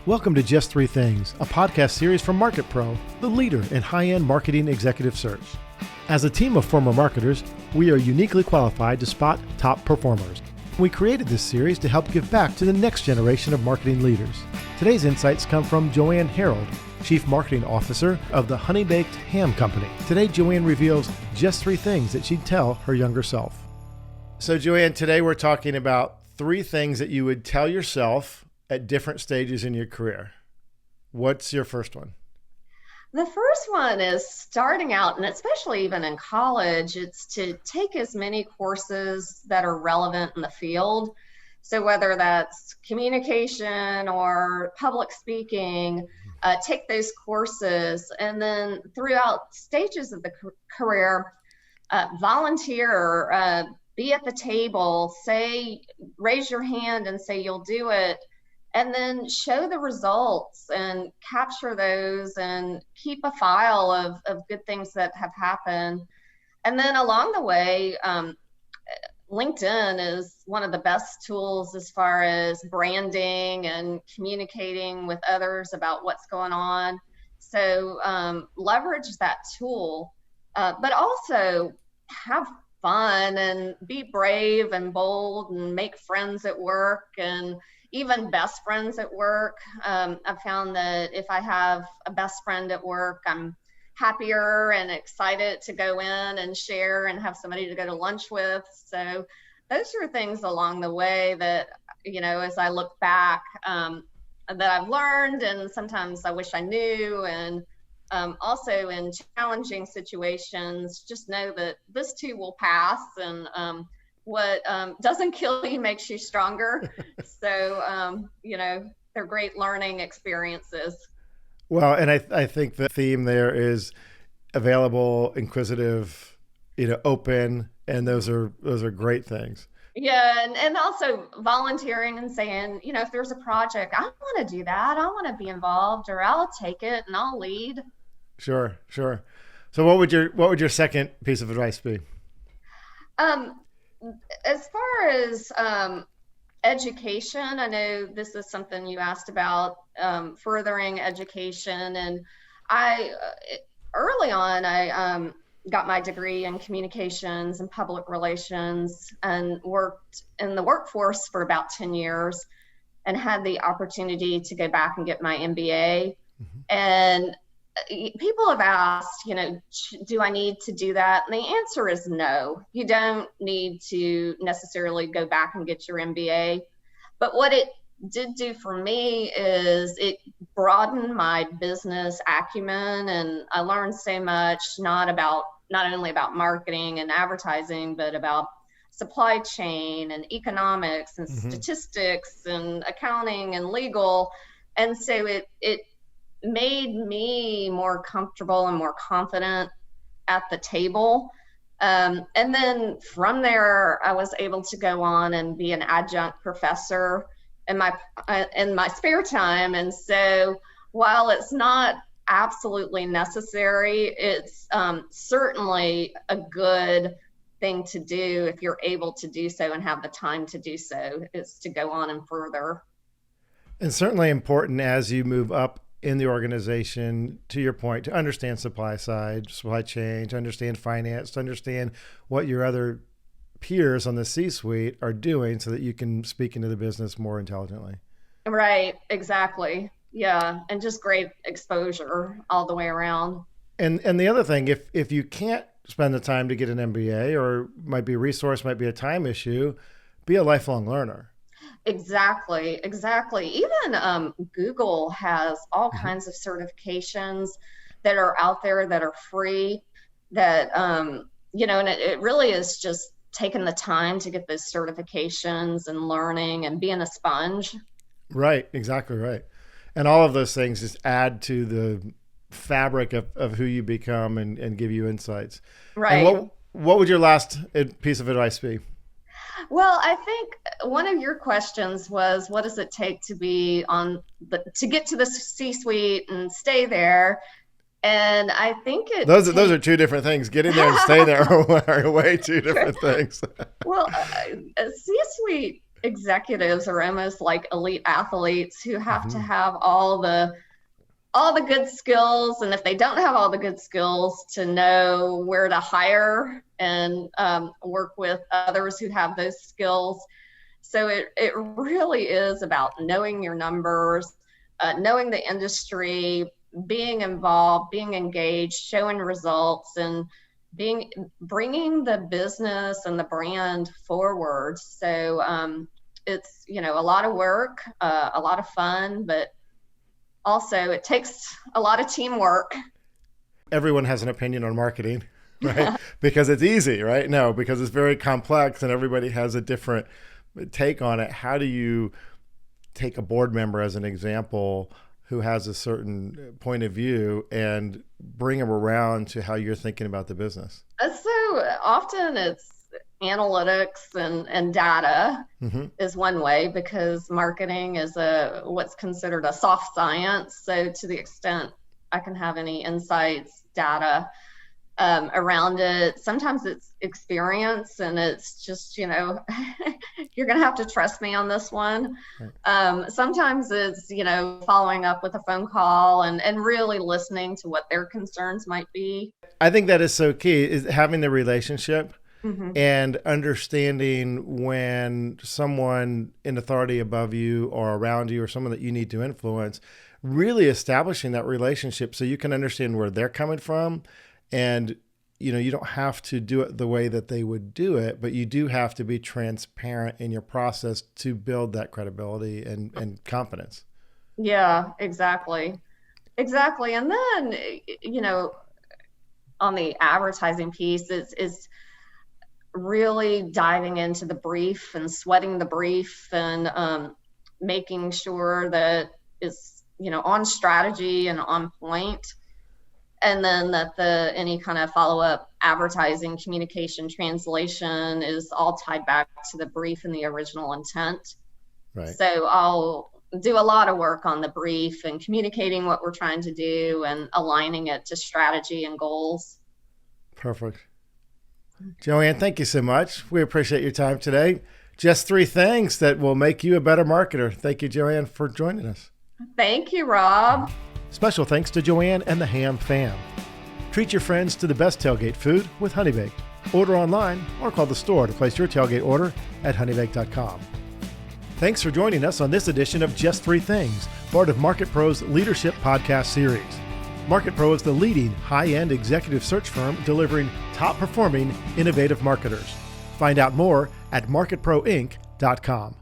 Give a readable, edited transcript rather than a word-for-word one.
Welcome to Just Three Things, a podcast series from MarketPro, the leader in high-end marketing executive search. As a team of former marketers, we are uniquely qualified to spot top performers. We created this series to help give back to the next generation of marketing leaders. Today's insights come from Ann Herold, Chief Marketing Officer of the Honey Baked Ham Company. Today, Joanne reveals just three things that she'd tell her younger self. So Joanne, today we're talking about three things that you would tell yourself at different stages in your career. What's your first one? The first one is starting out, and especially even in college, it's to take as many courses that are relevant in the field. So whether that's communication or public speaking, take those courses, and then throughout stages of the career, volunteer, be at the table, raise your hand and say you'll do it, and then show the results and capture those and keep a file of good things that have happened. And then along the way, LinkedIn is one of the best tools as far as branding and communicating with others about what's going on. So leverage that tool, but also have fun and be brave and bold and make friends at work, and even best friends at work. I've found that if I have a best friend at work, I'm happier and excited to go in and share and have somebody to go to lunch with. So those are things along the way that, as I look back, that I've learned, and sometimes I wish I knew. And also in challenging situations, just know that this too will pass, and what doesn't kill you makes you stronger. So, they're great learning experiences. Well, and I think the theme there is available, inquisitive, open, and those are great things. Yeah, and also volunteering and saying, if there's a project, I want to do that, I want to be involved, or I'll take it and I'll lead. Sure. So what would your second piece of advice be? As far as education, I know this is something you asked about, furthering education. And early on, I got my degree in communications and public relations, and worked in the workforce for about 10 years, and had the opportunity to go back and get my MBA. Mm-hmm. And people have asked, do I need to do that? And the answer is no. You don't need to necessarily go back and get your MBA. But what it did do for me is it broadened my business acumen, and I learned so much, not only about marketing and advertising, but about supply chain and economics and mm-hmm. statistics and accounting and legal. And so it made me more comfortable and more confident at the table. And then from there, I was able to go on and be an adjunct professor in my spare time. And so while it's not absolutely necessary, it's certainly a good thing to do if you're able to do so and have the time to do so, is to go on and further. And certainly important as you move up in the organization, to your point, to understand supply chain, to understand finance, to understand what your other peers on the C-suite are doing, so that you can speak into the business more intelligently. Right, exactly. Yeah, and just great exposure all the way around. And the other thing, if you can't spend the time to get an MBA, or might be a resource, might be a time issue, be a lifelong learner. Exactly. Even Google has all kinds of certifications that are out there that are free, that, and it really is just taking the time to get those certifications and learning and being a sponge. Right. Exactly right. And all of those things just add to the fabric of who you become and give you insights. Right. And what would your last piece of advice be? Well, I think one of your questions was, what does it take to to get to the C-suite and stay there? And I think those are two different things. Getting there and stay there are way two different things. Well, a C-suite executives are almost like elite athletes who have to have all the good skills, and if they don't have all the good skills, to know where to hire and work with others who have those skills. So it really is about knowing your numbers, knowing the industry, being involved, being engaged, showing results, and bringing the business and the brand forward. So it's, a lot of work, a lot of fun, but also it takes a lot of teamwork. Everyone has an opinion on marketing, right? Because it's easy, right? No, because it's very complex and everybody has a different take on it. How do you take a board member as an example who has a certain point of view and bring them around to how you're thinking about the business? So often it's analytics and data is one way, because marketing is what's considered a soft science. So to the extent I can have any insights, data around it, sometimes it's experience, and it's just, you're going to have to trust me on this one. Right. Sometimes it's, following up with a phone call and really listening to what their concerns might be. I think that is so key, is having the relationship and understanding when someone in authority above you or around you or someone that you need to influence, really establishing that relationship so you can understand where they're coming from. And, you don't have to do it the way that they would do it, but you do have to be transparent in your process to build that credibility and confidence. Yeah, exactly. Exactly. And then, on the advertising piece, is really diving into the brief and sweating the brief and making sure that it's, on strategy and on point. And then that any kind of follow-up advertising, communication, translation is all tied back to the brief and the original intent. Right. So I'll do a lot of work on the brief and communicating what we're trying to do and aligning it to strategy and goals. Perfect. Joanne, thank you so much. We appreciate your time today. Just 3 things that will make you a better marketer. Thank you, Joanne, for joining us. Thank you, Rob. Special thanks to Joanne and the Ham Fam. Treat your friends to the best tailgate food with Honey Baked. Order online or call the store to place your tailgate order at honeybaked.com. Thanks for joining us on this edition of Just 3 Things, part of MarketPro's Leadership Podcast Series. MarketPro is the leading high-end executive search firm delivering top-performing, innovative marketers. Find out more at marketproinc.com.